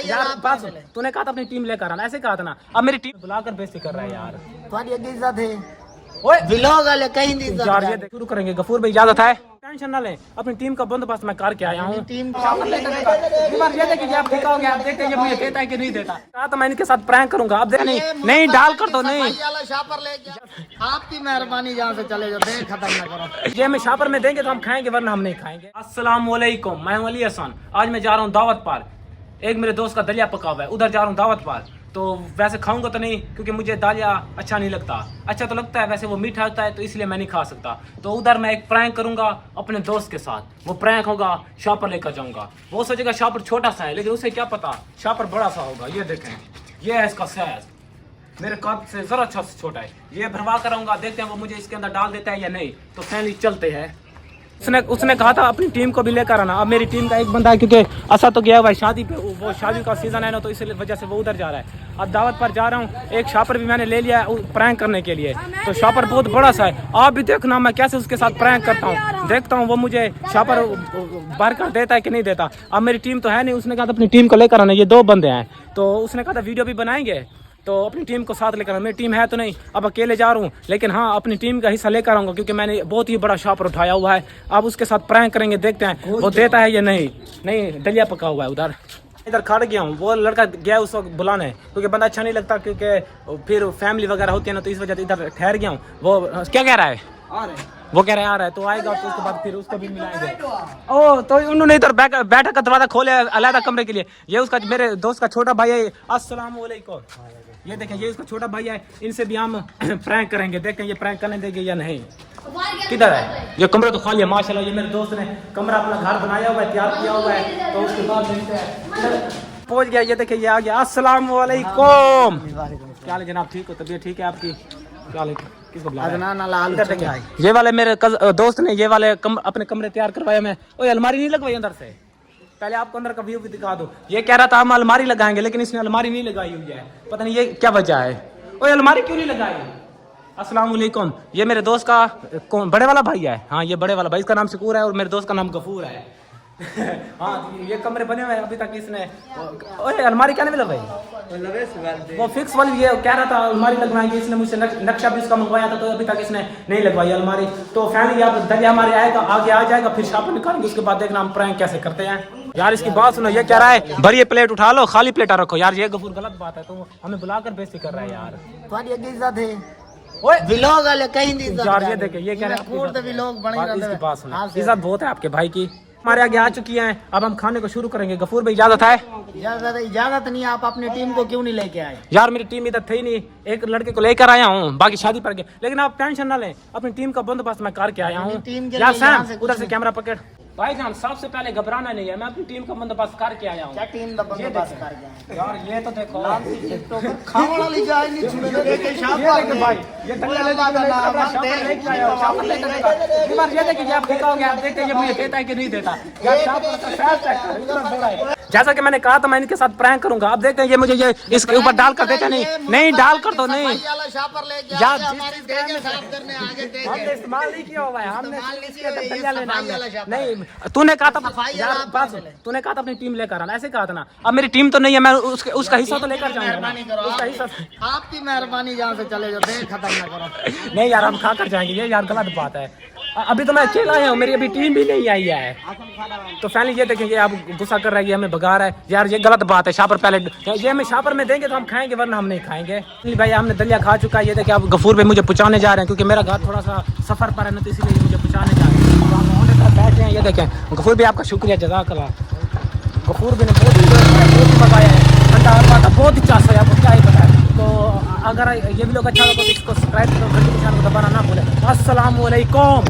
यार तूने कहा था अपनी टीम लेकर आना, ऐसे कहा था ना। अब मेरी टीम बुलाकर बेइज्जती कर रहा है यार। तुम्हारी इज्जत है। ओए व्लॉग वाले कहीं नहीं यार ये शुरू करेंगे। गफूर भाई इजाजत है, टेंशन ना ले, अपनी टीम का बंदोबस्त मैं करके आया हूँ। टीम ये देखिए आप दिखाओगे, आप देखते हैं मुझे देता है कि नहीं देता। कहा तो मैं इनके साथ प्रैंक करूंगा। अब देख नहीं डाल कर दो नहीं। आपकी मेहरबानी जहाँ से चले जाते खत्म ना करो। ये में शापर में देंगे तो हम खाएंगे, वरना हम नहीं खाएंगे। अस्सलाम वालेकुम, मैं हूं अली हसन। आज मैं जा रहा हूँ दावत पर। एक मेरे दोस्त का दलिया पका हुआ है, उधर जा रहा हूँ दावत पर। तो वैसे खाऊंगा तो नहीं, क्योंकि मुझे दलिया अच्छा नहीं लगता। अच्छा तो लगता है वैसे, वो मीठा होता है तो इसलिए मैं नहीं खा सकता। तो उधर मैं एक प्रैंक करूंगा अपने दोस्त के साथ। वो प्रैंक होगा, शॉपर लेकर जाऊंगा। वो सोचेगा शॉपर छोटा सा है, लेकिन उसे क्या पता शॉपर बड़ा सा होगा। ये देखें, ये है इसका साइज, मेरे कद से जरा अच्छा से छोटा है। ये भरवा कर आऊंगा, देखते हैं वो मुझे इसके अंदर डाल देता है या नहीं। तो फैमिली चलते हैं। उसने कहा था अपनी टीम को भी लेकर आना। अब मेरी टीम का एक बंदा है, क्योंकि असा तो गया हुआ है शादी पे, वो शादी का सीजन है ना, तो इस वजह से वो उधर जा रहा है। अब दावत पर जा रहा हूँ। एक शॉपर भी मैंने ले लिया है प्रैंक करने के लिए। तो शॉपर बहुत बड़ा सा है। आप भी देखना मैं कैसे उसके साथ प्रैंक करता हूँ। देखता हूँ वो मुझे शॉपर भर कर देता है कि नहीं देता। अब मेरी टीम तो है नहीं, उसने कहा था अपनी टीम को लेकर आना। ये दो बंदे हैं, तो उसने कहा था वीडियो भी बनाएंगे, तो अपनी टीम को साथ लेकर। मेरी टीम है तो नहीं, अब अकेले जा रहा हूँ, लेकिन हाँ अपनी टीम का हिस्सा लेकर आऊँगा, क्योंकि मैंने बहुत ही बड़ा शॉपर उठाया हुआ है। अब उसके साथ प्रैंक करेंगे, देखते हैं वो देता है या नहीं। नहीं दलिया पका हुआ है उधर। इधर खड़ गया हूँ, वो लड़का गया उस वक्त बुलाने, क्योंकि बंदा अच्छा नहीं लगता, क्योंकि फिर फैमिली वगैरह होती है ना, तो इस वजह से इधर ठहर गया हूँ। वो क्या कह रहा है? वो कह रहे आ रहा है, तो आएगा तो उसके बाद फिर उसको भी मिलाएंगे। ओ तो उन्होंने इधर बैठक का दरवाजा खोले अलग कमरे के लिए। ये उसका मेरे दोस्त का छोटा भाई है। अस्सलाम वालेकुम। ये देखें, ये उसका छोटा भाई है। इनसे भी हम प्रैंक करेंगे, देखते हैं ये प्रैंक करने देंगे या नहीं। किधर है? ये कमरा तो खाली है माशाल्लाह। ये मेरे दोस्त ने कमरा अपना घर बनाया हुआ है, तैयार किया हुआ है। तो उसके बाद देखते हैं। पहुंच गया, ये देखिए ये आ गया। अस्सलाम वालेकुम। क्या हाल है जनाब, ठीक हो? तबीयत ठीक है आपकी? क्या हाल है? किसको बुलाया? ये वाले मेरे दोस्त ने ये वाले अपने कमरे तैयार करवाए। मैं ओए अलमारी नहीं लगवाई अंदर से, पहले आपको अंदर का व्यू भी दिखा दो। ये कह रहा था हम अलमारी लगाएंगे, लेकिन इसने अलमारी नहीं लगाई हुई है। पता नहीं ये क्या वजह है। ओए अलमारी क्यों नहीं लगाई? अस्सलाम वालेकुम। ये मेरे दोस्त का बड़े वाला भाई है। हाँ ये बड़े वाला भाई, इसका नाम शकूर है और मेरे दोस्त का नाम गफूर है। हाँ ये कमरे बने हुए हैं अभी तक इसने। ओए अलमारी क्या नहीं मिला भाई? वो फिक्स वाली ये कह रहा था अलमारी लगवाएंगे, इसने मुझसे नक्शा भी उसका मंगवाया था, तो अभी तक इसने नहीं लगवाई अलमारी। तो फैमिली आप दलिया हमारे आएगा, आगे आ जाएगा, फिर शॉप निकालेंगे। उसके बाद देखना हम प्रैंक कैसे करते हैं। यार इसकी बात सुनो, ये कह रहा है भरिए प्लेट उठा लो, खाली प्लेट रखो। यार ये गफूर गलत बात है, तो हमें बुलाकर बेइज्जती कर रहा है यार। तुम्हारी इज्जत है। ओए व्लॉग वाले कहीं नहीं। यार ये देखे, ये कह रहा है इसकी बात सुनो, इज्जत बहुत है आपके भाई की। हमारे आगे आ चुकी हैं, अब हम खाने को शुरू करेंगे। गफूर भाई इजाजत है? इजाजत नहीं। आप अपनी टीम को क्यों नहीं लेके आए? यार मेरी टीम इधर थी नहीं, एक लड़के को लेकर आया हूँ, बाकी शादी पर गए। लेकिन आप टेंशन ना लें, अपनी टीम का बंदोबस्त मैं करके आया हूँ। यार सैम उधर से कैमरा पकड़। भाई जान सबसे पहले घबराना नहीं है, मैं अपनी टीम का बंदोबस्त करके आया हूँ। क्या टीम का बंदोबस्त करके आए? यार ये तो देखो खाने वाली जाएगी भाई, ये देखिए आप दिखाओगे, आप देखते हैं मुझे देता है कि नहीं देता। जैसा कि मैंने कहा था मैं इनके साथ प्रैंक करूंगा। अब देखते हैं ये मुझे ये इसके ऊपर डाल कर देता नहीं। नहीं डाल कर तो नहीं यार, हमने इस्तेमाल नहीं किया हुआ है, हमने नहीं। तूने कहा था तूने कहा था अपनी टीम लेकर आना, ऐसे कहा था ना। अब मेरी टीम तो नहीं है, मैं उसका हिस्सा तो लेकर जाऊंगा। उसका हिस्सा आपकी मेहरबानी जहाँ से चले जाते खत्म ना करो। नहीं यार हम खा कर जाएंगे, ये यार गलत बात है। अभी तो मैं अकेला आया हूँ, मेरी अभी टीम भी नहीं आई है। तो फैमिली ये देखेंगे, आप गुस्सा कर रहा है, हमें भगा रहा है। यार ये गलत बात है। शॉपर पहले ये हमें शॉपर में देंगे तो हम खाएंगे, वरना हम नहीं खाएंगे। भाई हमने दलिया खा चुका है। ये देखिए आप गफूर भाई मुझे पहुंचाने जा रहे हैं, क्योंकि मेरा घर थोड़ा सा सफर पर है ना, तो इसीलिए मुझे पहुंचाने जा रहे हैं। तो हम ऑन पर बैठे हैं। ये देखें गफूर भाई आपका शुक्रिया, जज़ाकल्लाह। गफूर भाई ने बहुत ही मजा आया है, ठंडा हलवा था, बहुत ही चास है, आपको क्या ही पता है। तो अगर ये भी लोग अच्छा लगा तो इसको सब्सक्राइब करो, घंटी के निशान को दबाना ना भूलें। अस्सलाम वालेकुम।